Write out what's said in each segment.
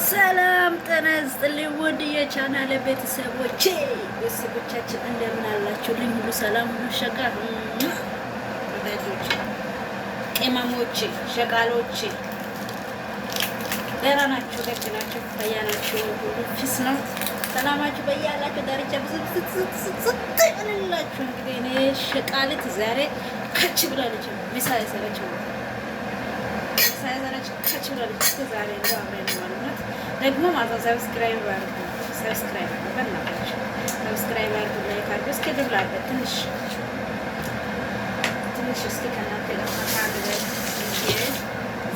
ሰላም ጤና ይስጥልኝ ውድ የቻናሌ ቤተሰቦቻችን እንደምን አላችሁልኝ? ሁሉ ሰላም፣ ሁሉ ሸጋ ወዳጆች፣ ቅመሞች፣ ሸቃሎች ደህና ናችሁ? ደግ ናችሁ? ታያ ናችሁ? ሁሉ ፊስ ነው። ሰላማችሁ በያላችሁ ዳርቻ ብዝዝዝዝዝላችሁ። እንግዲህ እኔ ሸቃሊት ዛሬ ከች ብላለች። ምሳ የሰራችው ከች ብላለች። ዛሬ እንደው አብረን ማለት ደግሞ ማታ ሰብስክራይብ አድርጉ። ሰብስክራይብ በእናታችሁ ሰብስክራይብ አድርጉ። ላይክ አድርጉ። እስኪ ድብላበት ትንሽ እስኪ ከእናንተ ጋር ታዲያ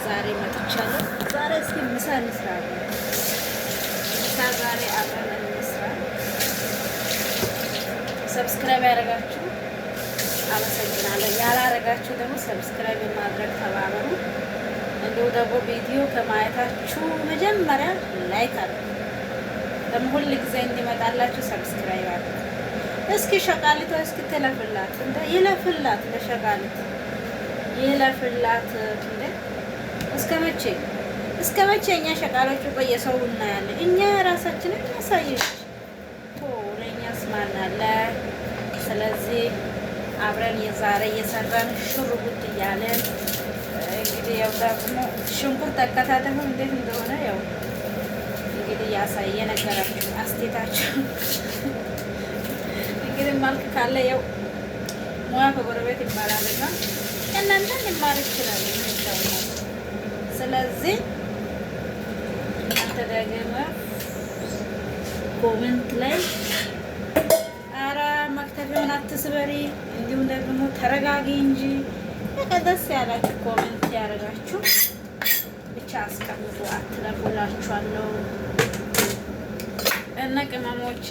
ዛሬ መጥቻለሁ። ዛሬ እስኪ ምሳ እንስራ። ምሳ ዛሬ አብረን እንስራ። ሰብስክራይብ ያደረጋችሁ አመሰግናለሁ። ያላረጋችሁ ደግሞ ሰብስክራይብ ማድረግ ተባበሩ። እንደው ደግሞ ቪዲዮ ከማየታችሁ መጀመሪያ ላይክ አድርጉ። ደግሞ ሁሉ ጊዜ እንዲመጣላችሁ ሰብስክራይብ አድርጉ። እስኪ ሸቃሊቷ እስኪ ትለፍላት እንደ ይለፍላት ለሸቃሊት ይለፍላት እንደ እስከ መቼ እኛ ሸቃሎቹ በየሰው እናያለን? እኛ ራሳችንን እናሳየች ለእኛስ ማን አለ? ስለዚህ አብረን የዛሬ እየሰራን ሹር ጉድ እያለን እንግዲህ ያው ደግሞ ሽንኩርት አከታተፉ እንዴት እንደሆነ ያው እንግዲህ ያሳየ ነገራችሁ አስቴታችሁ እንግዲህ ማልክ ካለ ያው ሙያ ከጎረቤት ይባላልና እናንተ ልማር ይችላል ይመስላል። ስለዚህ እናንተ ደግሞ ኮሜንት ላይ አራ መክተፊያውን አትስበሪ፣ እንዲሁም ደግሞ ተረጋጊ እንጂ ደስ ያላችሁ ኮሜንት ያደረጋችሁ ብቻ አስቀምጡ። አትለፉላችኋለሁ እና ቅመሞቼ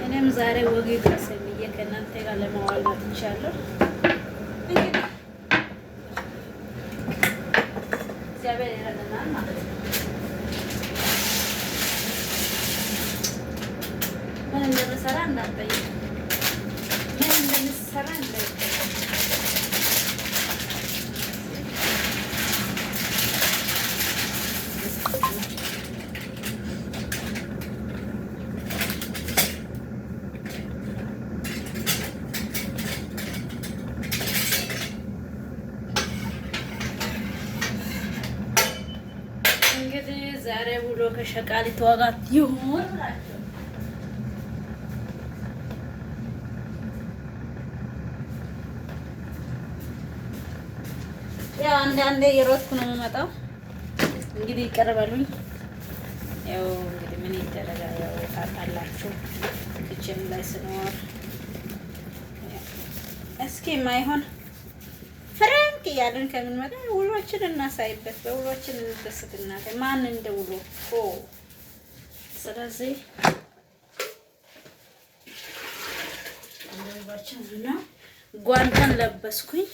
እኔም ዛሬ ወግ ይድረሰኝ ብዬ ከእናንተ ጋር ለማዋል መጥቻለሁ። እንግዲህ እግዚአብሔር ይረዳናል ማለት ነው። ምን እንደምሰራ እንዳትጠይቁ፣ ምን እንደምሰራ እንዳትጠይቁ። እንግዲህ ዛሬ ውሎ ከሸቃሊት ዋጋ ይሁን ብላችሁ ያው አንዳንዴ የሮጥኩ ነው የምመጣው። እንግዲህ ይቀርበሉኝ። ያው እንግዲህ ምን ይደረጋል? ያው ታውቃላችሁ ኪችን ላይ ስኖር እስኪ ማይሆን ፍራንክ እያለን ከምንመጣ ውሎችን እናሳይበት፣ በውሎችን እንደስትና ማን እንደውሎ ስለዚህ እንደባችን ነው። ጓንታን ለበስኩኝ።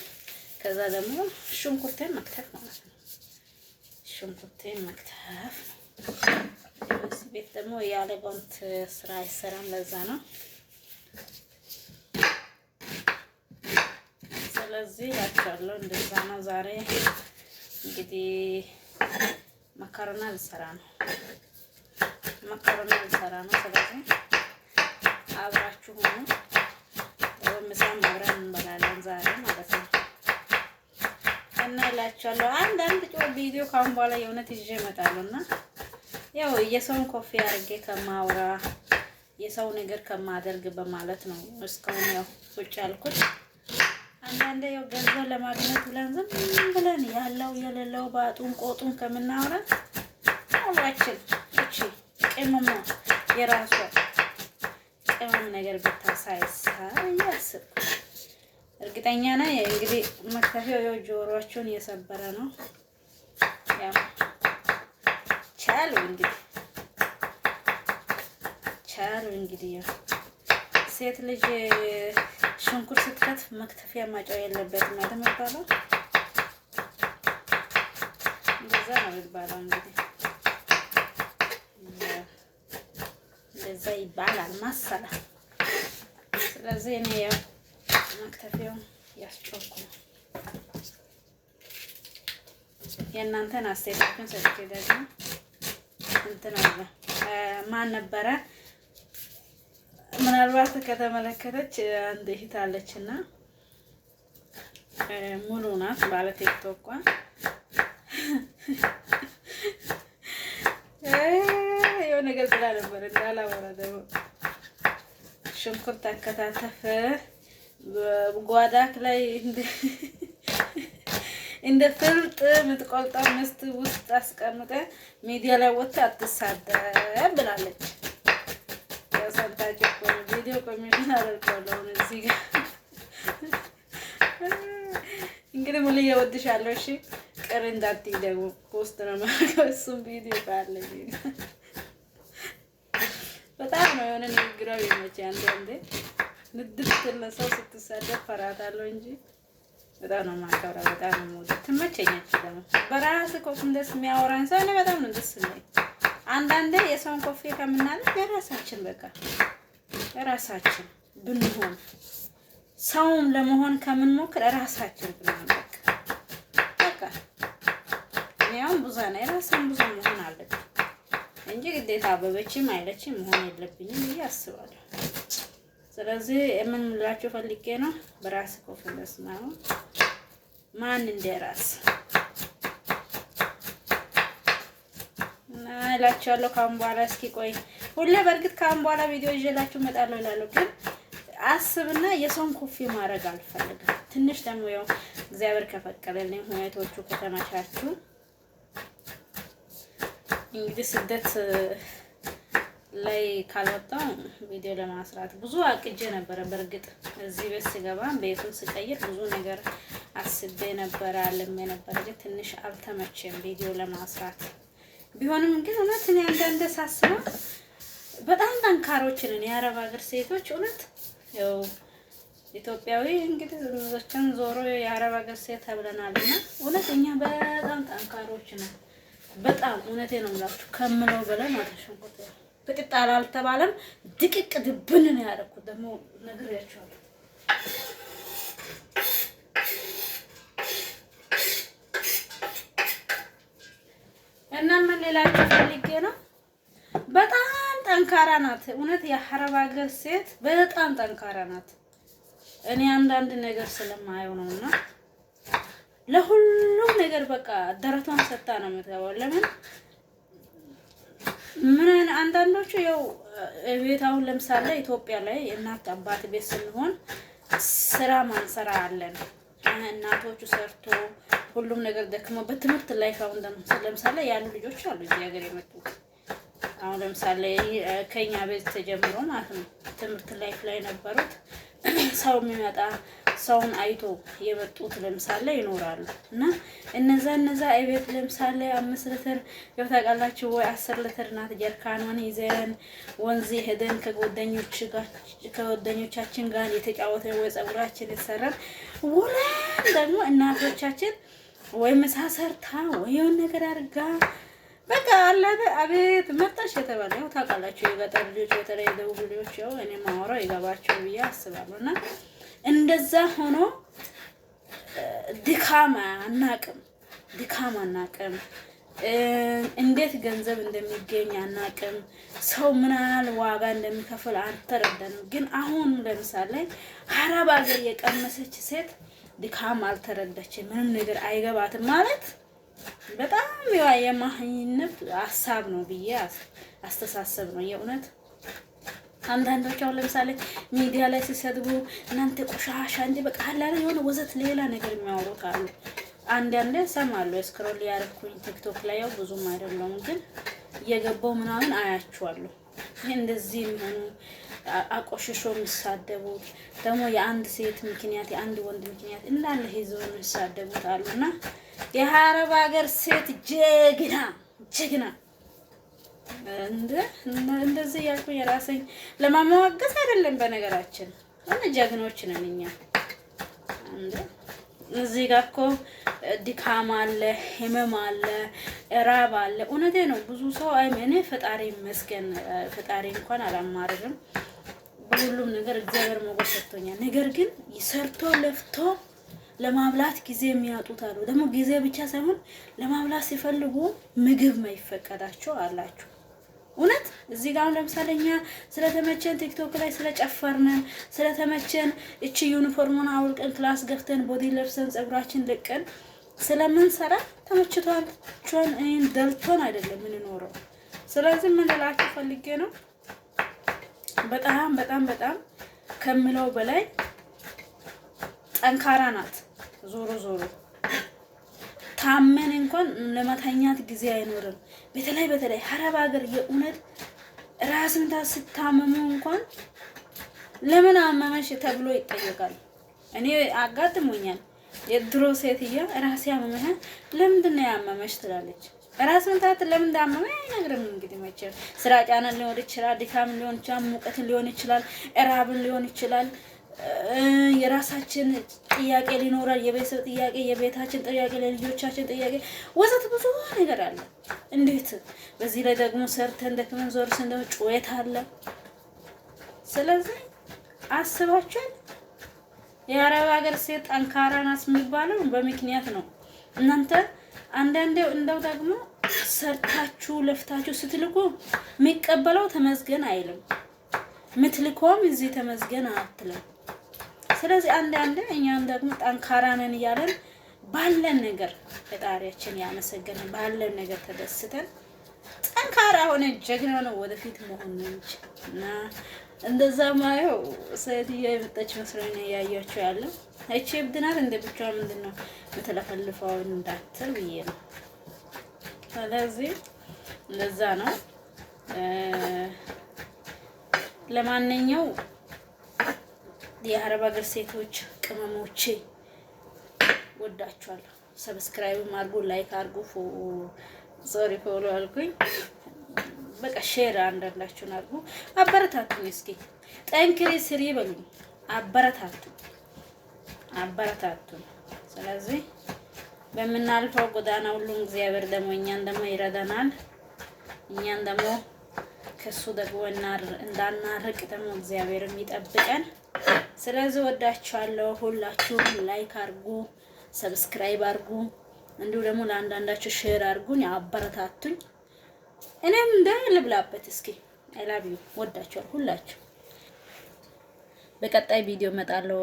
ከዛ ደግሞ ሽንኩርቴን መክተፍ ማለት ነው። ሽንኩርቴን መክተፍ እዚህ ቤት ደግሞ ያለ ጓንት ስራ አይሰራም። ለዛ ነው። ስለዚህ ያቻለው እንደዛ ነው። ዛሬ እንግዲህ መከረና ልሰራ ነው። ስለዚህ አብራችሁ ሆኑ። ምሳም አብረን እንበላለን ዛሬ ማለት ነው። እና እላችኋለሁ አንዳንድ ቪዲዮ ካሁን በኋላ የእውነት ይዤ እመጣለሁና ያው የሰውን ኮፊ አድርጌ ከማውራ የሰው ነገር ከማደርግ በማለት ነው እስካሁን ያው ቁጭ ያልኩት። አንዳንዴ ያው ገንዘብ ለማግኘት ብለን ዝም ብለን ያለው የሌለው ባጡን ቆጡን ከምናወራ ሁላችን እቺ ቅመም የራሷ ቅመም ነገር ብታሳይሳ ያስብ። እርግጠኛ ነኝ እንግዲህ መክተፊያው ያው ጆሮአቸውን እየሰበረ ነው። ያው ቻሉ እንግዲህ ያው ሴት ልጅ ሽንኩርት ስትከትፍ መክተፊያ ማጫው የለበትም አይደል? እንደዛ ነው የሚባለው። እንግዲህ እንደዛ ይባላል መሰለህ። ስለዚህ እኔ ያው መክተፊያው ያስጮኩ ነው። የእናንተን አስተያየታችሁን ሰጥቼ ደግሞ እንትን አለ ማን ነበረ ምናልባት ከተመለከተች አንድ እህት አለችና ሙሉ ናት ባለ ቲክቶክ የሆነ ነገር ብላ ነበር እንዳላወራ ደግሞ ሽንኩርት አከታተፈ ጓዳክ ላይ እንደ ፍልጥ የምትቆልጠው ምስት ውስጥ አስቀምጠ ሚዲያ ላይ ወጥታ አትሳደብ ብላለች። ያው ሰምታችሁ እኮ ቪዲዮ ኮሜንት አደርጋለሁ እዚህ ጋር እንግዲህ ሙሉ እወድሻለሁ። እሺ ቅር እንዳትይ ደግሞ ፖስት ነው ማለት እሱም ቪዲዮ ካለ በጣም ነው የሆነ ንግግራው ይመች አንዴ ንድፍት ለሰው ስትሳደብ ፈራታለሁ እንጂ በጣም ነው ማከብራ በጣም ነው ሞት ትመቸኛለች። ደግሞ በራስ ኮንፊደንስ የሚያወራን ሰው እኔ በጣም ነው ደስ የሚለኝ። አንዳንዴ የሰውን ኮፊ ከምናለን የራሳችን በቃ የራሳችን ብንሆን ሰውም ለመሆን ከምንሞክር ራሳችን ብንሆን በቃ ያው ብዙ ነው የራስን ብዙ መሆን አለብን እንጂ ግዴታ አበበችም አይለችም መሆን የለብኝም ብዬ አስባለሁ። ስለዚህ የምንላችሁ ፈልጌ ነው በራስ ኮንፊደንስ ነው ማን እንደራስ እና እላችኋለሁ። ካሁን በኋላ እስኪ ቆይ ሁሌ በእርግጥ ካሁን በኋላ ቪዲዮ ይዤላችሁ እመጣለሁ እላለሁ፣ ግን አስብና የሰውን ኮፊ ማድረግ አልፈልግም። ትንሽ ደግሞ ያው እግዚአብሔር ከፈቀደልኝ ሁኔታዎቹ ከተመቻቹ እንግዲህ ስደት ላይ ካልወጣው ቪዲዮ ለማስራት ብዙ አቅጄ ነበረ። በእርግጥ እዚህ ቤት ስገባ ቤቱን ስቀይር ብዙ ነገር አስቤ ነበር አለሜ ነበር፣ ግን ትንሽ አልተመቸም ቪዲዮ ለማስራት። ቢሆንም ግን እውነት እኔ አንዳንዴ ሳስበው በጣም ጠንካሮች ነን የአረብ ሀገር ሴቶች። እውነት ያው ኢትዮጵያዊ እንግዲህ ብዙዎችን ዞሮ የአረብ ሀገር ሴት ተብለናልና እውነት እኛ በጣም ጠንካሮች ነን። በጣም እውነቴ ነው የምላችሁ ከምለው በላይ ማለት ነው። በጥጥ አልተባለም ድቅቅ ድብን ነው ያደረኩት። ደግሞ ነግሬያቸዋለሁ። እና ምን ሌላችሁ ፈልጌ ነው በጣም ጠንካራ ናት እውነት የአረብ ሀገር ሴት በጣም ጠንካራ ናት። እኔ አንዳንድ ነገር ስለማየው ነውና ለሁሉም ነገር በቃ ደረቷን ሰጥታ ነው የምትገባው። ለምን ምን አንዳንዶቹ ያው ቤት አሁን ለምሳሌ ኢትዮጵያ ላይ እናት አባት ቤት ስንሆን ስራ ማንሰራ አለን። እናቶቹ ሰርቶ ሁሉም ነገር ደክሞ በትምህርት ላይ አሁን ለምሳሌ ያሉ ልጆች አሉ እዚህ ሀገር የመጡ አሁን ለምሳሌ ከኛ ቤት ተጀምሮ ማለት ነው ትምህርት ላይ ነበሩት ሰው የሚመጣ ሰውን አይቶ የመጡት ለምሳሌ ይኖራሉ እና እነዛ አይቤት ለምሳሌ 5 ሊትር ያው ታውቃላችሁ ወይ 10 ሊትር ናት ጀርካኗን ይዘን ወንዝ ሄደን ከጓደኞቻችን ጋር የተጫወተን ወይ ፀጉራችን የተሰራን ወላን ደግሞ እናቶቻችን ወይ ምሳ ሰርታ ወይ የሆነ ነገር አድርጋ በቃ አላደ አቤት መጣሽ የተባለ ያው ታውቃላችሁ የገጠር ልጆች በተለይ ደቡብ ልጆች ያው እኔ ማወራው ይገባቸው ብዬ አስባለሁና እንደዛ ሆኖ ድካም አናቅም፣ እንዴት ገንዘብ እንደሚገኝ አናቅም፣ ሰው ምን ያህል ዋጋ እንደሚከፍል አልተረዳንም። ግን አሁን ለምሳሌ አረብ ሀገር የቀመሰች ሴት ድካም አልተረዳችም፣ ምንም ነገር አይገባትም ማለት በጣም የማህይነት ሀሳብ ነው ብዬ አስተሳሰብ ነው የእውነት። አንዳንዶች አሁን ለምሳሌ ሚዲያ ላይ ሲሰድቡ እናንተ ቆሻሻ እንጂ በቃ አላለ የሆነ ወዘት ሌላ ነገር የሚያወሩት አሉ። አንዳንዴ ሰማለሁ ስክሮል ያደረኩኝ ቲክቶክ ላይ ያው ብዙም አይደለም ግን እየገባው ምናምን አያችኋለሁ። ይሄ እንደዚህ የሚሆኑ አቆሽሾ የሚሳደቡት ደግሞ የአንድ ሴት ምክንያት የአንድ ወንድ ምክንያት እንዳለ ህዝብ የሚሳደቡት አሉና የአረብ ሀገር ሴት ጀግና እንደዚህ ያልኩ የራሴን ለማመዋገስ አይደለም። በነገራችን እነ ጀግኖች ነን እኛ። እዚህ ጋር እኮ ድካም አለ፣ ህመም አለ፣ ራብ አለ። እውነቴ ነው። ብዙ ሰው እኔ ፈጣሪ ይመስገን ፈጣሪ እንኳን አላማርርም። በሁሉም ነገር እግዚአብሔር ሞገስ ሰጥቶኛል። ነገር ግን ሰርቶ ለፍቶ ለማብላት ጊዜ የሚያጡት አሉ። ደግሞ ጊዜ ብቻ ሳይሆን ለማብላት ሲፈልጉ ምግብ ማይፈቀዳቸው አላችሁ። እውነት እዚህ ጋር ለምሳሌ እኛ ስለተመቸን ቲክቶክ ላይ ስለጨፈርን ስለተመቸን እቺ ዩኒፎርሙን አውልቀን ክላስ ገፍተን ቦዲ ለብሰን ፀጉራችን ልቀን ስለምንሰራ ተመችቷቸውን ደልቶን አይደለም የምንኖረው። ስለዚህ ምን ልላችሁ ፈልጌ ነው በጣም በጣም በጣም ከምለው በላይ ጠንካራ ናት። ዞሮ ዞሮ ታመን እንኳን ለመተኛት ጊዜ አይኖርም። በተለይ ሀረብ ሀገር የእውነት ራስን ታስታመሙ እንኳን ለምን አመመሽ ተብሎ ይጠየቃል። እኔ አጋጥሞኛል። የድሮ ሴትያ ራሴ ያመመሽ ለምንድን ነው ያመመሽ ትላለች። ራስ ምታት ለምን እንዳመመ አይነግርም። እንግዲህ መቼም ስራ ጫና ሊሆን ይችላል፣ ድካም ሊሆን ይችላል፣ ሙቀት ሊሆን ይችላል፣ እራብን ሊሆን ይችላል። የራሳችን ጥያቄ ሊኖራል፣ የቤተሰብ ጥያቄ፣ የቤታችን ጥያቄ፣ ለልጆቻችን ጥያቄ ወዘተ ብዙ ነገር አለ። እንዴት በዚህ ላይ ደግሞ ሰርተን ደክመን ዞር ስንደው ጩኸት አለ። ስለዚህ አስባችኋል? የአረብ ሀገር ሴት ጠንካራ ናት የሚባለው በምክንያት ነው። እናንተ አንዳንዴ እንደው ደግሞ ሰርታችሁ ለፍታችሁ ስትልኩ የሚቀበለው ተመስገን አይልም፣ ምትልኮም እዚህ ተመስገን አትልም። ስለዚህ አንዳንዴ እኛም ደግሞ ጠንካራ ነን እያለን ባለን ነገር ፈጣሪያችን ያመሰገንን ባለን ነገር ተደስተን ጠንካራ ሆነ ጀግና ነው ወደፊት መሆን እንጂ እና እንደዛ ማየው ሴትዮ የመጣች መስሎኝ ነው ያያችሁ ያለው። እቺ እብድናት እንደ ብቻዋ ምንድነው የምትለፈልፈው እንዳትል ብዬ ነው። ስለዚህ እንደዛ ነው። ለማንኛው የአረብ ሀገር ሴቶች ቅመሞቼ ወዳችኋለሁ። ሰብስክራይብ አድርጉ፣ ላይክ አድርጉ፣ ፎሎ አድርጉኝ። በቃ ሼር አንዳንዳችሁን አድርጉ፣ አበረታቱኝ። እስኪ ጠንክሪ ስሪ በሉኝ፣ አበረታቱኝ። ስለዚህ በምናልፈው ጎዳና ሁሉም እግዚአብሔር ደግሞ እኛን ደግሞ ይረዳናል። እኛን ደግሞ ከሱ ደግሞ እንዳናርቅ ደግሞ እግዚአብሔርም ይጠብቀን። ስለዚህ ወዳችኋለሁ። ሁላችሁም ላይክ አድርጉ፣ ሰብስክራይብ አድርጉ፣ እንዲሁ ደግሞ ለአንዳንዳችሁ ሼር አድርጉኝ፣ አበረታቱኝ። እኔም እንደ ልብላበት እስኪ አይላቢው ወዳችኋለሁ ሁላችሁ። በቀጣይ ቪዲዮ እመጣለሁ።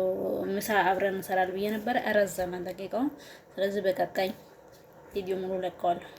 ምሳ አብረን እንሰራለን ብዬ ነበር፣ ረዘመ ደቂቃው። ስለዚህ በቀጣይ ቪዲዮ ሙሉ ለቀዋለሁ።